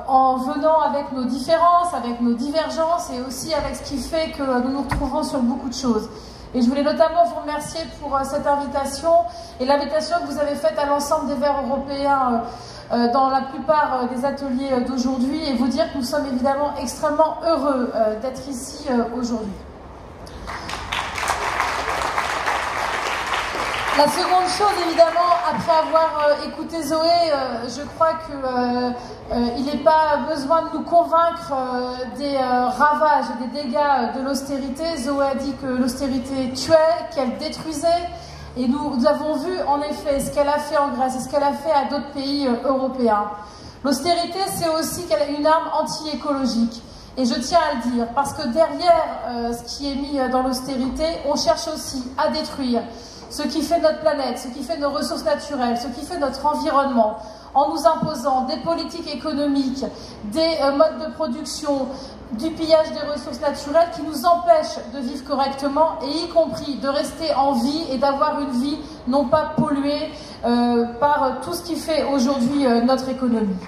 en venant avec nos différences, avec nos divergences et aussi avec ce qui fait que nous nous retrouvons sur beaucoup de choses. Et je voulais notamment vous remercier pour cette invitation et l'invitation que vous avez faite à l'ensemble des Verts européens dans la plupart des ateliers d'aujourd'hui et vous dire que nous sommes évidemment extrêmement heureux d'être ici aujourd'hui. La seconde chose, évidemment, après avoir écouté Zoé, je crois qu'il n'est pas besoin de nous convaincre des ravages et des dégâts de l'austérité. Zoé a dit que l'austérité tuait, qu'elle détruisait. Et nous avons vu, en effet, ce qu'elle a fait en Grèce et ce qu'elle a fait à d'autres pays européens. L'austérité, c'est aussi qu'elle a une arme anti-écologique. Et je tiens à le dire, parce que derrière ce qui est mis dans l'austérité, on cherche aussi à détruire ce qui fait notre planète, ce qui fait nos ressources naturelles, ce qui fait notre environnement, en nous imposant des politiques économiques, des modes de production, du pillage des ressources naturelles qui nous empêchent de vivre correctement et y compris de rester en vie et d'avoir une vie non pas polluée par tout ce qui fait aujourd'hui notre économie.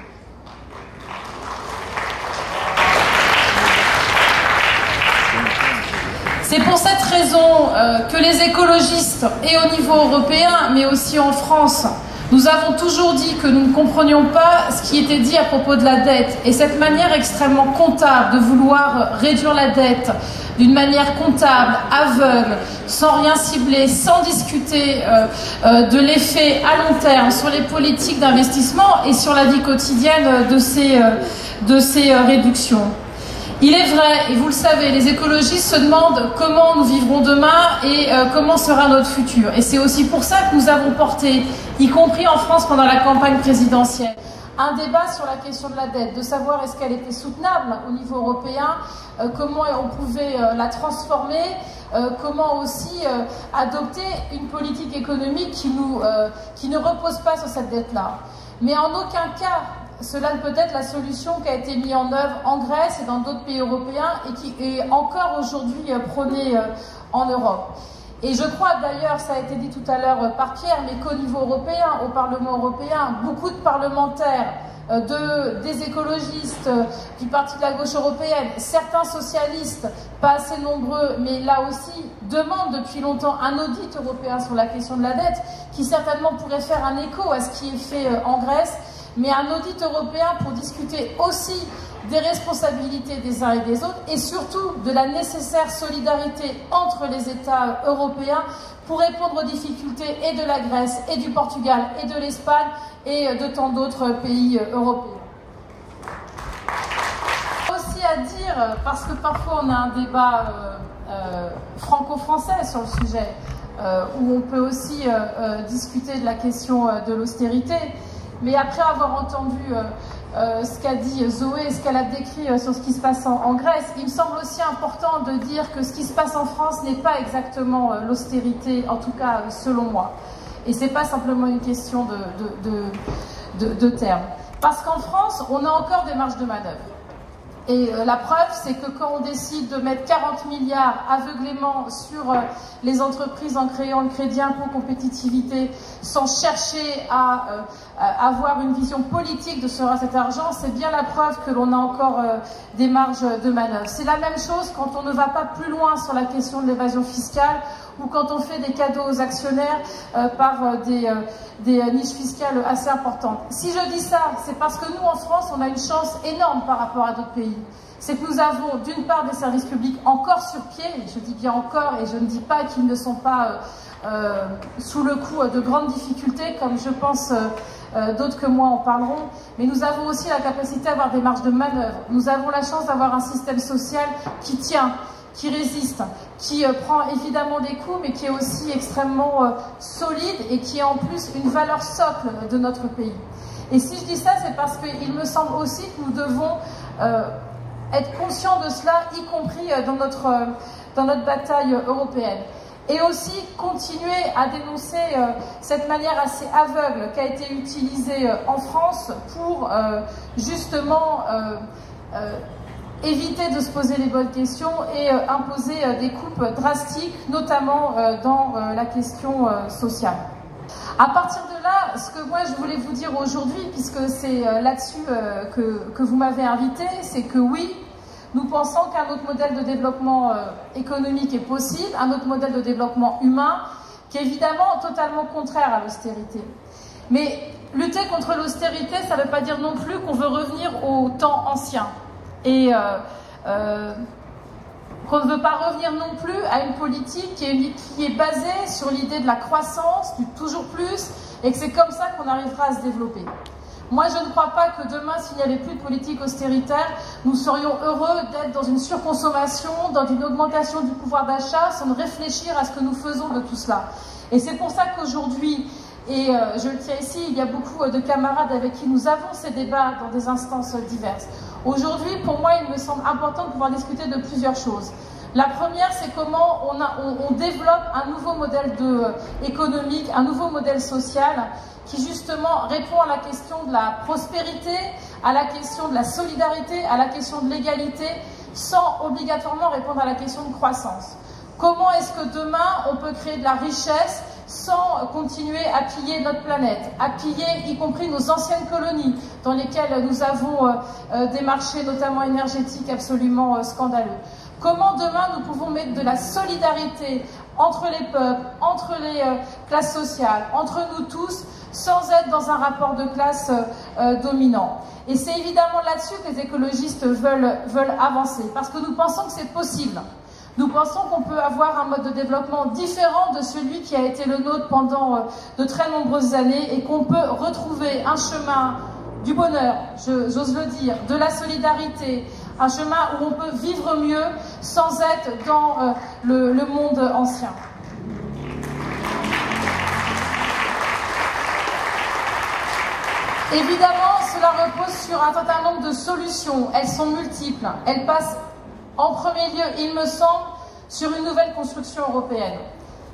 C'est pour cette raison que les écologistes, et au niveau européen, mais aussi en France, nous avons toujours dit que nous ne comprenions pas ce qui était dit à propos de la dette. Et cette manière extrêmement comptable de vouloir réduire la dette d'une manière comptable, aveugle, sans rien cibler, sans discuter de l'effet à long terme sur les politiques d'investissement et sur la vie quotidienne de ces réductions. Il est vrai, et vous le savez, les écologistes se demandent comment nous vivrons demain et comment sera notre futur. Et c'est aussi pour ça que nous avons porté, y compris en France pendant la campagne présidentielle, un débat sur la question de la dette, de savoir est-ce qu'elle était soutenable au niveau européen, comment on pouvait la transformer, comment aussi adopter une politique économique qui ne repose pas sur cette dette-là. Mais en aucun cas, cela ne peut être la solution qui a été mise en œuvre en Grèce et dans d'autres pays européens et qui est encore aujourd'hui prônée en Europe. Et je crois d'ailleurs, ça a été dit tout à l'heure par Pierre, mais qu'au niveau européen, au Parlement européen, beaucoup de parlementaires, des écologistes, du Parti de la gauche européenne, certains socialistes, pas assez nombreux, mais là aussi, demandent depuis longtemps un audit européen sur la question de la dette, qui certainement pourrait faire un écho à ce qui est fait en Grèce, mais un audit européen pour discuter aussi des responsabilités des uns et des autres et surtout de la nécessaire solidarité entre les États européens pour répondre aux difficultés et de la Grèce et du Portugal et de l'Espagne et de tant d'autres pays européens. Aussi à dire, parce que parfois on a un débat franco-français sur le sujet, où on peut aussi discuter de la question de l'austérité. Mais après avoir entendu ce qu'a dit Zoé et ce qu'elle a décrit sur ce qui se passe en Grèce, il me semble aussi important de dire que ce qui se passe en France n'est pas exactement l'austérité, en tout cas selon moi. Et ce n'est pas simplement une question de terme. Parce qu'en France, on a encore des marges de manœuvre. Et la preuve, c'est que quand on décide de mettre 40 milliards aveuglément sur les entreprises en créant le crédit impôt compétitivité, sans chercher à avoir une vision politique de ce sera cet argent, c'est bien la preuve que l'on a encore des marges de manœuvre. C'est la même chose quand on ne va pas plus loin sur la question de l'évasion fiscale ou quand on fait des cadeaux aux actionnaires par des niches fiscales assez importantes. Si je dis ça, c'est parce que nous, en France, on a une chance énorme par rapport à d'autres pays. C'est que nous avons, d'une part, des services publics encore sur pied, je dis bien encore, et je ne dis pas qu'ils ne sont pas sous le coup de grandes difficultés, comme je pense d'autres que moi en parleront, mais nous avons aussi la capacité d'avoir des marges de manœuvre. Nous avons la chance d'avoir un système social qui tient, qui résiste, qui prend évidemment des coups, mais qui est aussi extrêmement solide et qui est en plus une valeur socle de notre pays. Et si je dis ça, c'est parce qu'il me semble aussi que nous devons être conscients de cela, y compris dans notre bataille européenne. Et aussi continuer à dénoncer cette manière assez aveugle qui a été utilisée en France pour justement éviter de se poser les bonnes questions et imposer des coupes drastiques, notamment dans la question sociale. À partir de là, ce que moi je voulais vous dire aujourd'hui, puisque c'est là-dessus que vous m'avez invité, c'est que oui, nous pensons qu'un autre modèle de développement économique est possible, un autre modèle de développement humain, qui est évidemment totalement contraire à l'austérité. Mais lutter contre l'austérité, ça ne veut pas dire non plus qu'on veut revenir au temps ancien. Et qu'on ne veut pas revenir non plus à une politique qui est basée sur l'idée de la croissance, du toujours plus, et que c'est comme ça qu'on arrivera à se développer. Moi, je ne crois pas que demain, s'il n'y avait plus de politique austéritaire, nous serions heureux d'être dans une surconsommation, dans une augmentation du pouvoir d'achat, sans réfléchir à ce que nous faisons de tout cela. Et c'est pour ça qu'aujourd'hui, et je le tiens ici, il y a beaucoup de camarades avec qui nous avons ces débats dans des instances diverses. Aujourd'hui, pour moi, il me semble important de pouvoir discuter de plusieurs choses. La première, c'est comment on développe un nouveau modèle économique, un nouveau modèle social qui justement répond à la question de la prospérité, à la question de la solidarité, à la question de l'égalité, sans obligatoirement répondre à la question de croissance. Comment est-ce que demain, on peut créer de la richesse sans continuer à piller notre planète, à piller y compris nos anciennes colonies, dans lesquelles nous avons des marchés, notamment énergétiques, absolument scandaleux. Comment demain nous pouvons mettre de la solidarité entre les peuples, entre les classes sociales, entre nous tous, sans être dans un rapport de classe dominant. Et c'est évidemment là-dessus que les écologistes veulent avancer, parce que nous pensons que c'est possible. Nous pensons qu'on peut avoir un mode de développement différent de celui qui a été le nôtre pendant de très nombreuses années et qu'on peut retrouver un chemin du bonheur, j'ose le dire, de la solidarité, un chemin où on peut vivre mieux sans être dans le monde ancien. Évidemment, cela repose sur un certain nombre de solutions. Elles sont multiples. Elles passent en premier lieu, il me semble, sur une nouvelle construction européenne.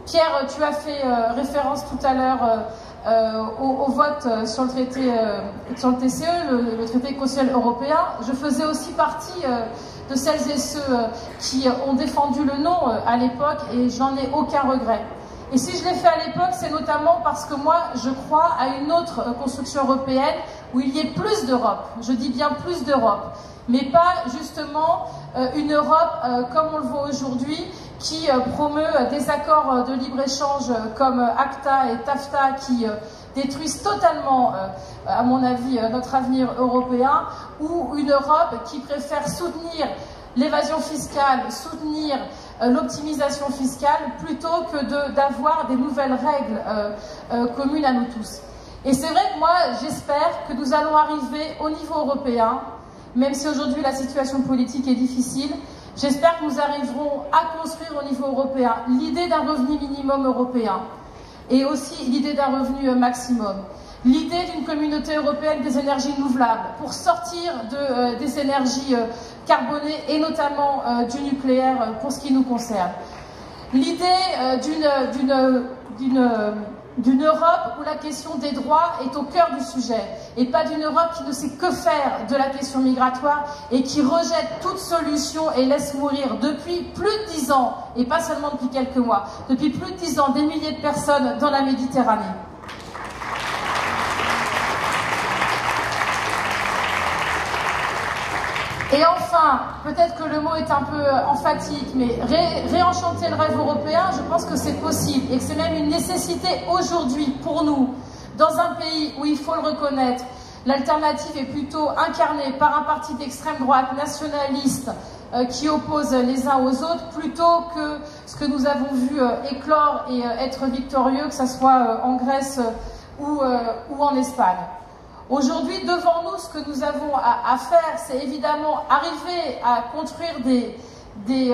Pierre, tu as fait référence tout à l'heure au vote sur le traité, sur le TCE, le traité constitutionnel européen. Je faisais aussi partie de celles et ceux qui ont défendu le non à l'époque et je n'en ai aucun regret. Et si je l'ai fait à l'époque, c'est notamment parce que moi, je crois à une autre construction européenne où il y ait plus d'Europe. Je dis bien plus d'Europe, mais pas justement une Europe comme on le voit aujourd'hui, qui promeut des accords de libre-échange comme ACTA et TAFTA qui détruisent totalement, à mon avis, notre avenir européen, ou une Europe qui préfère soutenir l'évasion fiscale, soutenir l'optimisation fiscale, plutôt que d'avoir des nouvelles règles communes à nous tous. Et c'est vrai que moi, j'espère que nous allons arriver au niveau européen, même si aujourd'hui la situation politique est difficile, j'espère que nous arriverons à construire au niveau européen l'idée d'un revenu minimum européen et aussi l'idée d'un revenu maximum. L'idée d'une communauté européenne des énergies renouvelables pour sortir des énergies carbonées et notamment du nucléaire pour ce qui nous concerne. L'idée d'une Europe où la question des droits est au cœur du sujet et pas d'une Europe qui ne sait que faire de la question migratoire et qui rejette toute solution et laisse mourir depuis plus de 10 ans, et pas seulement depuis quelques mois, depuis plus de 10 ans, des milliers de personnes dans la Méditerranée. Et enfin, peut-être que le mot est un peu emphatique, mais réenchanter le rêve européen, je pense que c'est possible et que c'est même une nécessité aujourd'hui pour nous, dans un pays où, il faut le reconnaître, l'alternative est plutôt incarnée par un parti d'extrême droite nationaliste qui oppose les uns aux autres, plutôt que ce que nous avons vu éclore et être victorieux, que ce soit en Grèce ou en Espagne. Aujourd'hui, devant nous, ce que nous avons à faire, c'est évidemment arriver à construire des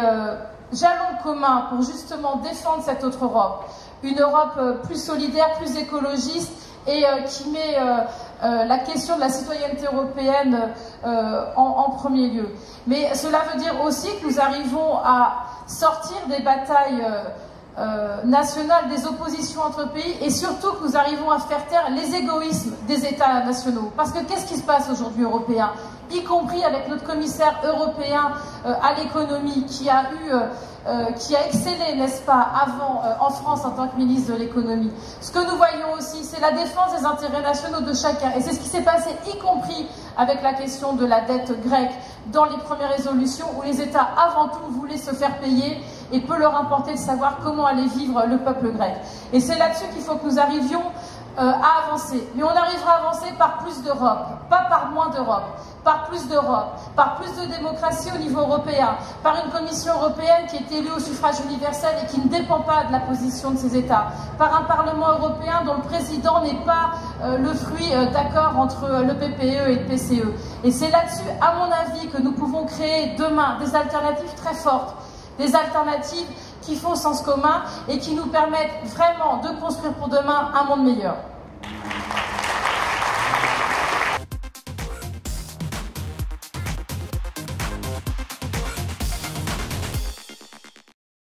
jalons communs pour justement défendre cette autre Europe. Une Europe plus solidaire, plus écologiste et qui met la question de la citoyenneté européenne en premier lieu. Mais cela veut dire aussi que nous arrivons à sortir des batailles nationale des oppositions entre pays et surtout que nous arrivons à faire taire les égoïsmes des États nationaux. Parce que qu'est-ce qui se passe aujourd'hui européen, y compris avec notre commissaire européen à l'économie qui a excellé, n'est-ce pas, avant en France en tant que ministre de l'économie. Ce que nous voyons aussi, c'est la défense des intérêts nationaux de chacun. Et c'est ce qui s'est passé, y compris avec la question de la dette grecque, dans les premières résolutions où les États, avant tout, voulaient se faire payer et peu leur importer de savoir comment allait vivre le peuple grec. Et c'est là-dessus qu'il faut que nous arrivions à avancer. Mais on arrivera à avancer par plus d'Europe, pas par moins d'Europe, par plus d'Europe, par plus de démocratie au niveau européen, par une Commission européenne qui est élue au suffrage universel et qui ne dépend pas de la position de ses États, par un Parlement européen dont le président n'est pas le fruit d'accords entre le PPE et le PCE. Et c'est là-dessus, à mon avis, que nous pouvons créer demain des alternatives très fortes, des alternatives qui font sens commun et qui nous permettent vraiment de construire pour demain un monde meilleur.